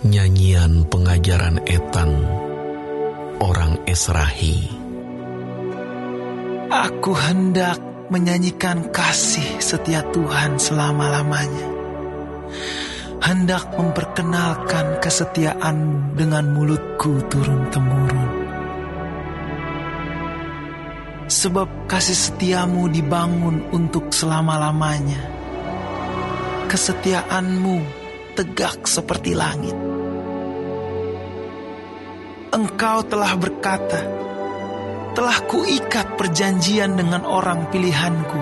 Nyanyian pengajaran Etan, orang Esrahi. Aku hendak menyanyikan kasih setia Tuhan selama-lamanya. Hendak memperkenalkan kesetiaan-Mu dengan mulutku turun-temurun. Sebab kasih setiamu dibangun untuk selama-lamanya. Kesetiaan-Mu tegak seperti langit. Engkau telah berkata, telah kuikat perjanjian dengan orang pilihanku.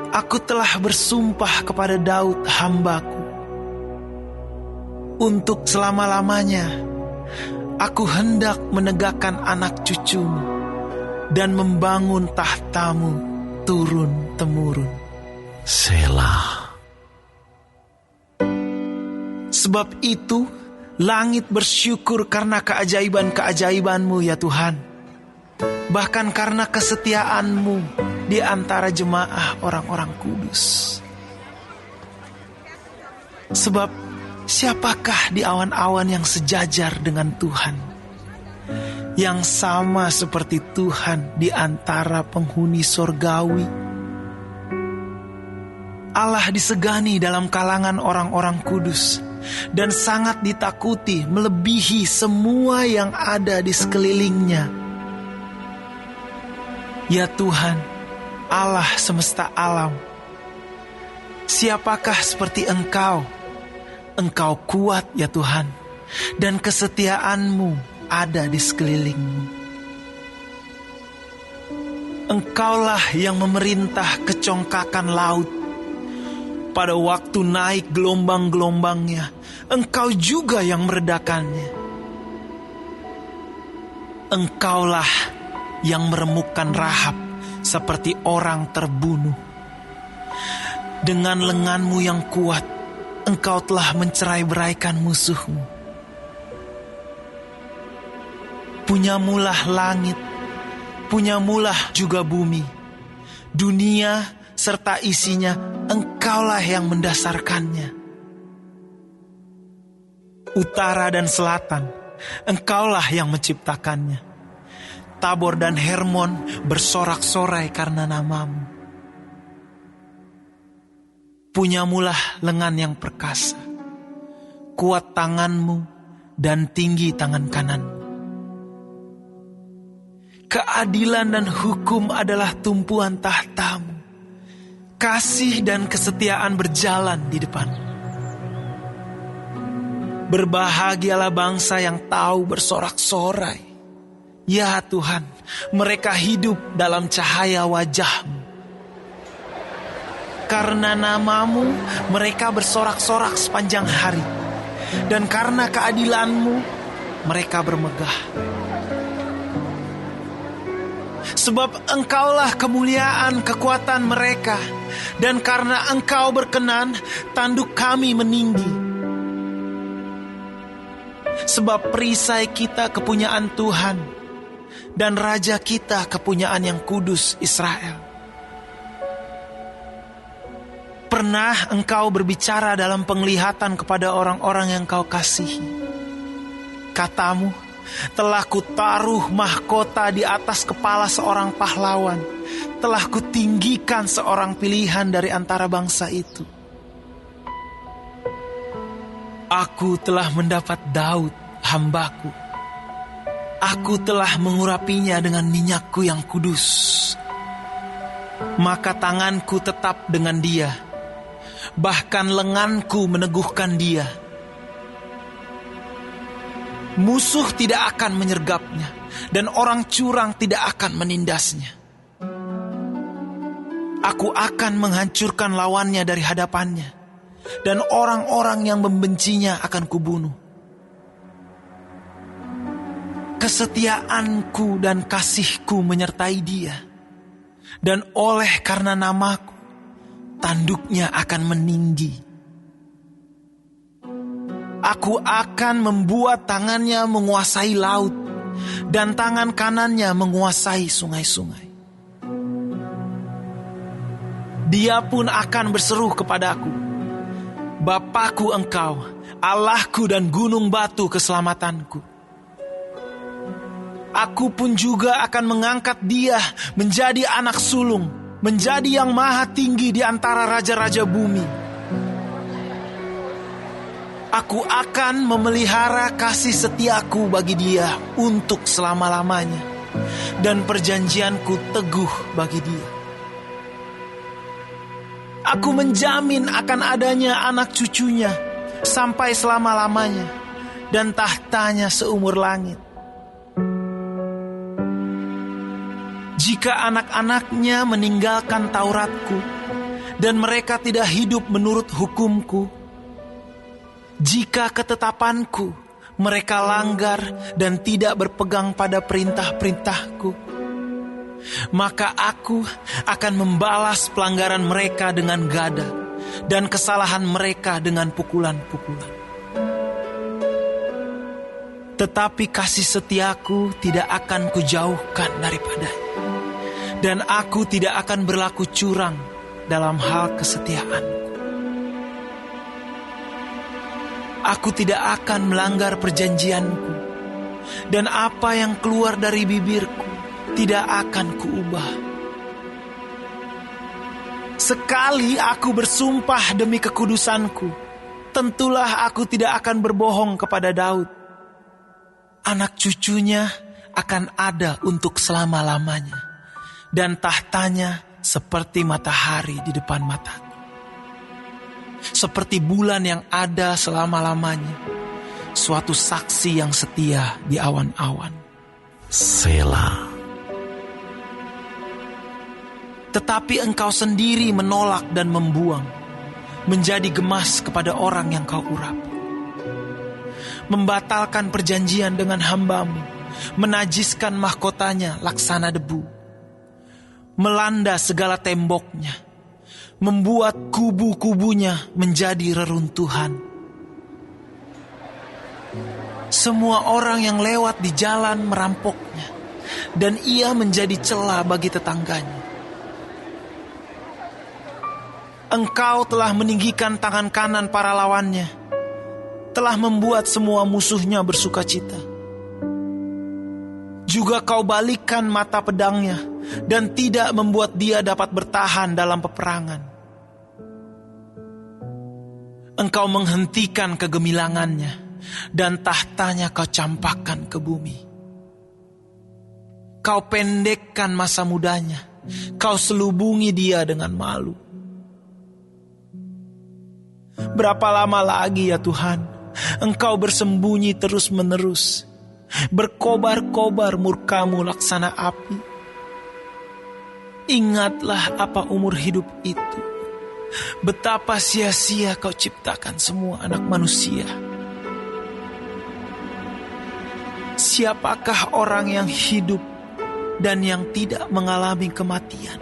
Aku telah bersumpah kepada Daud hambaku. Untuk selama-lamanya, aku hendak menegakkan anak cucumu dan membangun tahtamu turun-temurun. Selah. Sebab itu, langit bersyukur karena keajaiban-keajaiban-Mu ya Tuhan. Bahkan karena kesetiaan-Mu di antara jemaah orang-orang kudus. Sebab siapakah di awan-awan yang sejajar dengan Tuhan? Yang sama seperti Tuhan di antara penghuni sorgawi. Allah disegani dalam kalangan orang-orang kudus dan sangat ditakuti melebihi semua yang ada di sekelilingnya. Ya Tuhan, Allah semesta alam, siapakah seperti Engkau? Engkau kuat ya Tuhan, dan kesetiaan-Mu ada di sekelilingmu. Engkaulah yang memerintah kecongkakan laut. Pada waktu naik gelombang-gelombangnya, Engkau juga yang meredakannya. Engkaulah yang meremukkan Rahab seperti orang terbunuh. Dengan lengan-Mu yang kuat, Engkau telah mencerai-beraikan musuh-Mu. Punyamulah langit, punyamulah juga bumi, dunia serta isinya, Engkaulah yang mendasarkannya. Utara dan selatan, Engkaulah yang menciptakannya. Tabor dan Hermon bersorak-sorai karena nama-Mu. Punyamulah lengan yang perkasa, kuat tangan-Mu dan tinggi tangan kanan-Mu. Keadilan dan hukum adalah tumpuan tahta-Mu. Kasih dan kesetiaan berjalan di depan. Berbahagialah bangsa yang tahu bersorak-sorai. Ya Tuhan, mereka hidup dalam cahaya wajah-Mu. Karena nama-Mu, mereka bersorak-sorak sepanjang hari. Dan karena keadilan-Mu, mereka bermegah. Sebab Engkaulah kemuliaan kekuatan mereka. Dan karena Engkau berkenan, tanduk kami meninggi. Sebab perisai kita kepunyaan Tuhan, dan Raja kita kepunyaan yang kudus Israel. Pernah Engkau berbicara dalam penglihatan kepada orang-orang yang Kau kasihi. Katamu, telah kutaruh mahkota di atas kepala seorang pahlawan. Telah kutinggikan seorang pilihan dari antara bangsa itu. Aku telah mendapat Daud, hambaku. Aku telah mengurapinya dengan minyakku yang kudus. Maka tanganku tetap dengan dia. Bahkan lenganku meneguhkan dia. Musuh tidak akan menyergapnya, dan orang curang tidak akan menindasnya. Aku akan menghancurkan lawannya dari hadapannya, dan orang-orang yang membencinya akan kubunuh. Kesetiaanku dan kasihku menyertai dia, dan oleh karena namaku, tanduknya akan meninggi. Aku akan membuat tangannya menguasai laut, dan tangan kanannya menguasai sungai-sungai. Dia pun akan berseru kepadaku, Bapakku Engkau, Allahku dan gunung batu keselamatanku. Aku pun juga akan mengangkat dia menjadi anak sulung, menjadi yang maha tinggi di antara raja-raja bumi. Aku akan memelihara kasih setiaku bagi dia untuk selama-lamanya, dan perjanjianku teguh bagi dia. Aku menjamin akan adanya anak cucunya sampai selama-lamanya, dan tahtanya seumur langit. Jika anak-anaknya meninggalkan Tauratku, dan mereka tidak hidup menurut hukumku, jika ketetapanku mereka langgar dan tidak berpegang pada perintah-perintahku, maka aku akan membalas pelanggaran mereka dengan gada dan kesalahan mereka dengan pukulan-pukulan. Tetapi kasih setiaku tidak akan kujauhkan daripadanya, dan aku tidak akan berlaku curang dalam hal kesetiaanku. Aku tidak akan melanggar perjanjianku, dan apa yang keluar dari bibirku tidak akan kuubah. Sekali aku bersumpah demi kekudusanku, tentulah aku tidak akan berbohong kepada Daud. Anak cucunya akan ada untuk selama-lamanya, dan tahtanya seperti matahari di depan mataku, seperti bulan yang ada selama-lamanya, suatu saksi yang setia di awan-awan. Selah. Tetapi engkau sendiri menolak dan membuang, menjadi gemas kepada orang yang kau urapi. Membatalkan perjanjian dengan hambamu, menajiskan mahkotanya laksana debu. Melanda segala temboknya, membuat kubu-kubunya menjadi reruntuhan. Semua orang yang lewat di jalan merampoknya, dan ia menjadi celah bagi tetangganya. Engkau telah meninggikan tangan kanan para lawannya, telah membuat semua musuhnya bersukacita. Juga kau balikkan mata pedangnya, dan tidak membuat dia dapat bertahan dalam peperangan. Engkau menghentikan kegemilangannya, dan tahtanya kau campakkan ke bumi. Kau pendekkan masa mudanya, kau selubungi dia dengan malu. Berapa lama lagi ya Tuhan, Engkau bersembunyi terus-menerus, berkobar-kobar murkamu laksana api? Ingatlah apa umur hidup itu, betapa sia-sia kau ciptakan semua anak manusia. Siapakah orang yang hidup dan yang tidak mengalami kematian,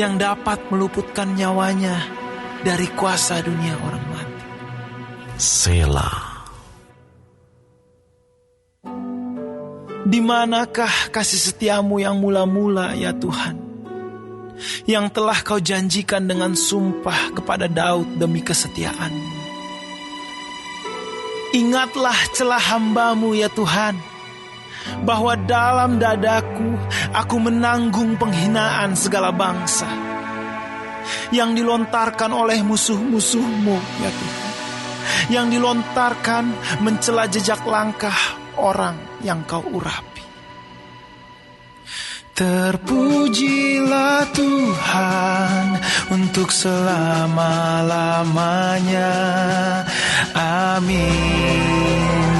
yang dapat meluputkan nyawanya dari kuasa dunia orang mati? Selah. Di manakah kasih setiamu yang mula-mula ya Tuhan, yang telah kau janjikan dengan sumpah kepada Daud demi kesetiaan-Mu? Ingatlah celah hamba-Mu ya Tuhan, bahwa dalam dadaku aku menanggung penghinaan segala bangsa yang dilontarkan oleh musuh-musuh-Mu ya Tuhan, yang dilontarkan mencela jejak langkah orang yang Kau urapi. Terpujilah Tuhan untuk selama-lamanya. Amin.